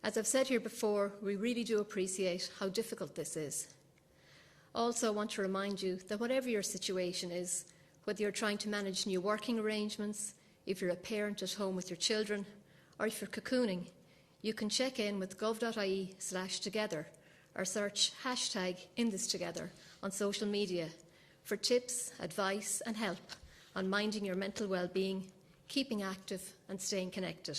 As I've said here before, we really do appreciate how difficult this is. Also, I want to remind you that whatever your situation is, whether you're trying to manage new working arrangements, if you're a parent at home with your children, or if you're cocooning, you can check in with gov.ie/together or search #InThisTogether on social media for tips, advice and help on minding your mental well-being, keeping active and staying connected.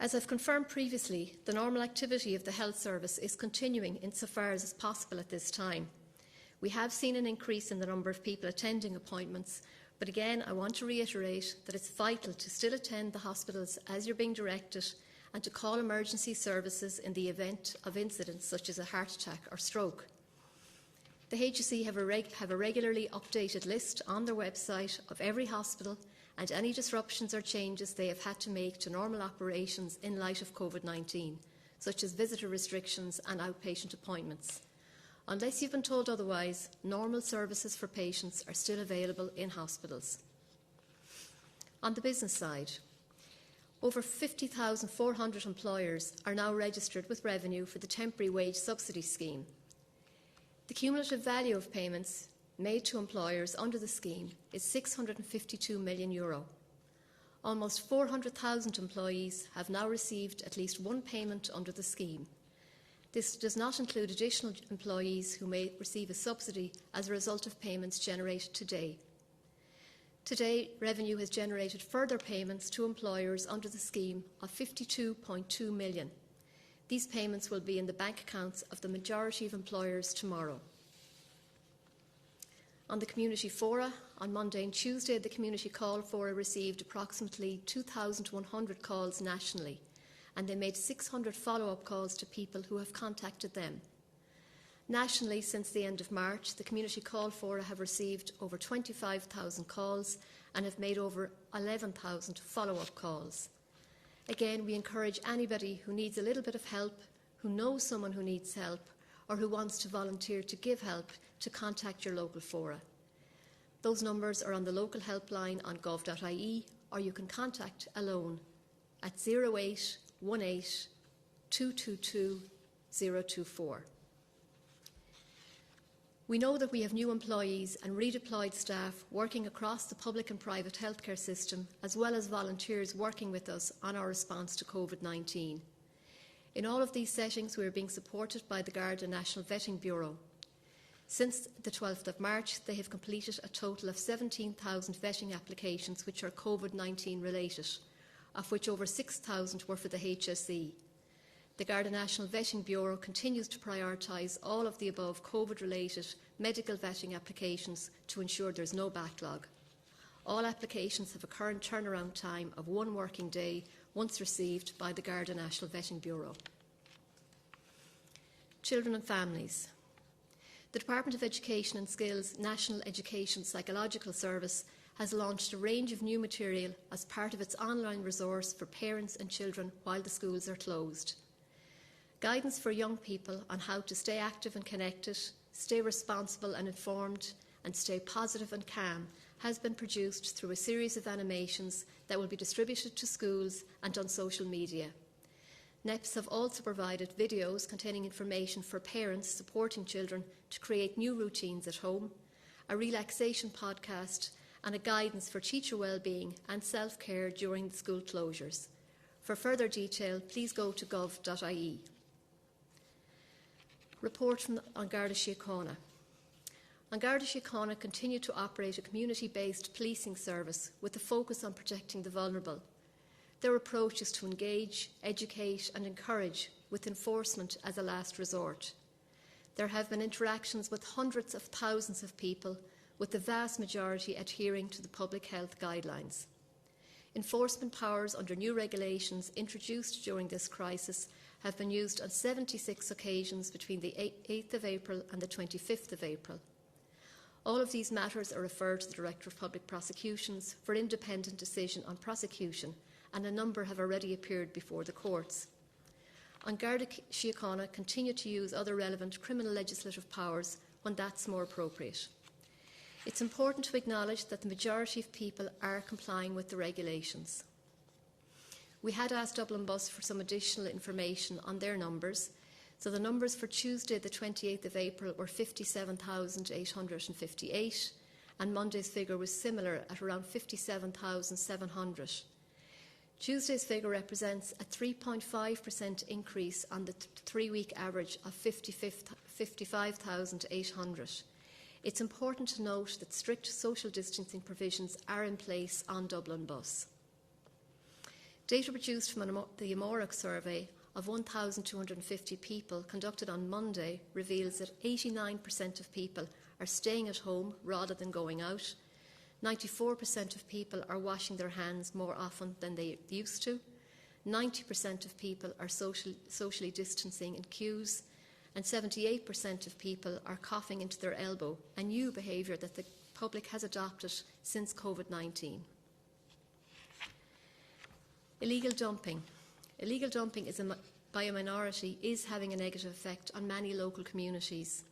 As I've confirmed previously, the normal activity of the health service is continuing insofar as is possible at this time. We have seen an increase in the number of people attending appointments, but again, I want to reiterate that it's vital to still attend the hospitals as you're being directed and to call emergency services in the event of incidents such as a heart attack or stroke. The HSE have a regularly updated list on their website of every hospital and any disruptions or changes they have had to make to normal operations in light of COVID-19, such as visitor restrictions and outpatient appointments. Unless you've been told otherwise, normal services for patients are still available in hospitals. On the business side, over 50,400 employers are now registered with Revenue for the Temporary Wage Subsidy Scheme. The cumulative value of payments made to employers under the scheme is €652 million. Almost 400,000 employees have now received at least one payment under the scheme. This does not include additional employees who may receive a subsidy as a result of payments generated today. Today, Revenue has generated further payments to employers under the scheme of €52.2 million. These payments will be in the bank accounts of the majority of employers tomorrow. On the Community Fora, on Monday and Tuesday, the Community Call Fora received approximately 2,100 calls nationally, and they made 600 follow-up calls to people who have contacted them. Nationally, since the end of March, the Community Call Fora have received over 25,000 calls and have made over 11,000 follow-up calls. Again, we encourage anybody who needs a little bit of help, who knows someone who needs help, or who wants to volunteer to give help, to contact your local fora. Those numbers are on the local helpline on gov.ie, or you can contact Alone at 0818 222 024. We know that we have new employees and redeployed staff working across the public and private healthcare system, as well as volunteers working with us on our response to COVID-19. In all of these settings, we are being supported by the Garda National Vetting Bureau. Since the 12th of March, they have completed a total of 17,000 vetting applications which are COVID-19 related, of which over 6,000 were for the HSE. The Garda National Vetting Bureau continues to prioritise all of the above COVID-related medical vetting applications to ensure there is no backlog. All applications have a current turnaround time of 1 working day once received by the Garda National Vetting Bureau. Children and families. The Department of Education and Skills National Education Psychological Service has launched a range of new material as part of its online resource for parents and children while the schools are closed. Guidance for young people on how to stay active and connected, stay responsible and informed, and stay positive and calm has been produced through a series of animations that will be distributed to schools and on social media. NEPs have also provided videos containing information for parents supporting children to create new routines at home, a relaxation podcast, and a guidance for teacher wellbeing and self-care during the school closures. For further detail, please go to gov.ie. Report from An Garda Síochána. An Garda Síochána continue to operate a community-based policing service with a focus on protecting the vulnerable. Their approach is to engage, educate and encourage, with enforcement as a last resort. There have been interactions with hundreds of thousands of people, with the vast majority adhering to the public health guidelines. Enforcement powers under new regulations introduced during this crisis have been used on 76 occasions between the 8th of April and the 25th of April. All of these matters are referred to the Director of Public Prosecutions for independent decision on prosecution, and a number have already appeared before the courts. An Garda Síochána continue to use other relevant criminal legislative powers when that's more appropriate. It's important to acknowledge that the majority of people are complying with the regulations. We had asked Dublin Bus for some additional information on their numbers. So the numbers for Tuesday, the 28th of April, were 57,858, and Monday's figure was similar at around 57,700. Tuesday's figure represents a 3.5% increase on the three-week average of 55,800. It's important to note that strict social distancing provisions are in place on Dublin Bus. Data produced from the Amórach survey of 1,250 people conducted on Monday reveals that 89% of people are staying at home rather than going out. 94% of people are washing their hands more often than they used to. 90% of people are socially distancing in queues. And 78% of people are coughing into their elbow, a new behaviour that the public has adopted since COVID-19. Illegal dumping. Illegal dumping by a minority is having a negative effect on many local communities.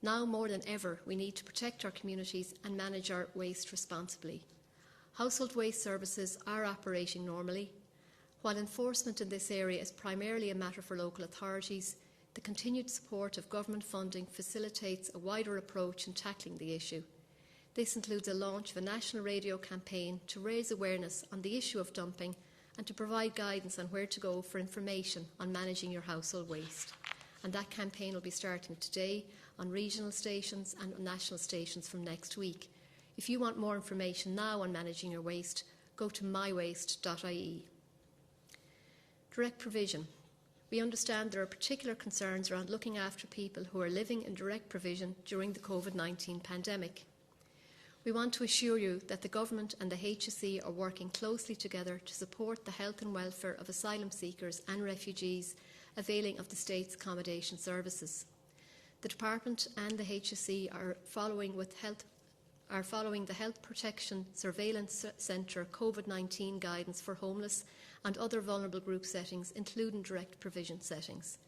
Now more than ever, we need to protect our communities and manage our waste responsibly. Household waste services are operating normally. While enforcement in this area is primarily a matter for local authorities, the continued support of government funding facilitates a wider approach in tackling the issue. This includes a launch of a national radio campaign to raise awareness on the issue of dumping and to provide guidance on where to go for information on managing your household waste. And that campaign will be starting today on regional stations and national stations from next week. If you want more information now on managing your waste, go to mywaste.ie. Direct provision. We understand there are particular concerns around looking after people who are living in direct provision during the COVID-19 pandemic. We want to assure you that the Government and the HSE are working closely together to support the health and welfare of asylum seekers and refugees availing of the State's accommodation services. The Department and the HSE are following the Health Protection Surveillance Centre COVID-19 guidance for homeless and other vulnerable group settings, including direct provision settings.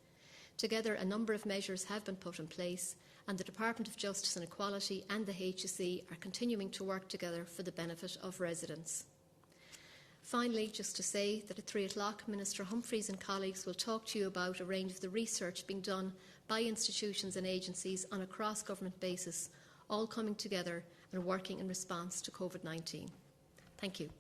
Together, a number of measures have been put in place, and the Department of Justice and Equality and the HSE are continuing to work together for the benefit of residents. Finally, just to say that at 3 o'clock, Minister Humphreys and colleagues will talk to you about a range of the research being done by institutions and agencies on a cross-government basis, all coming together and working in response to COVID-19. Thank you.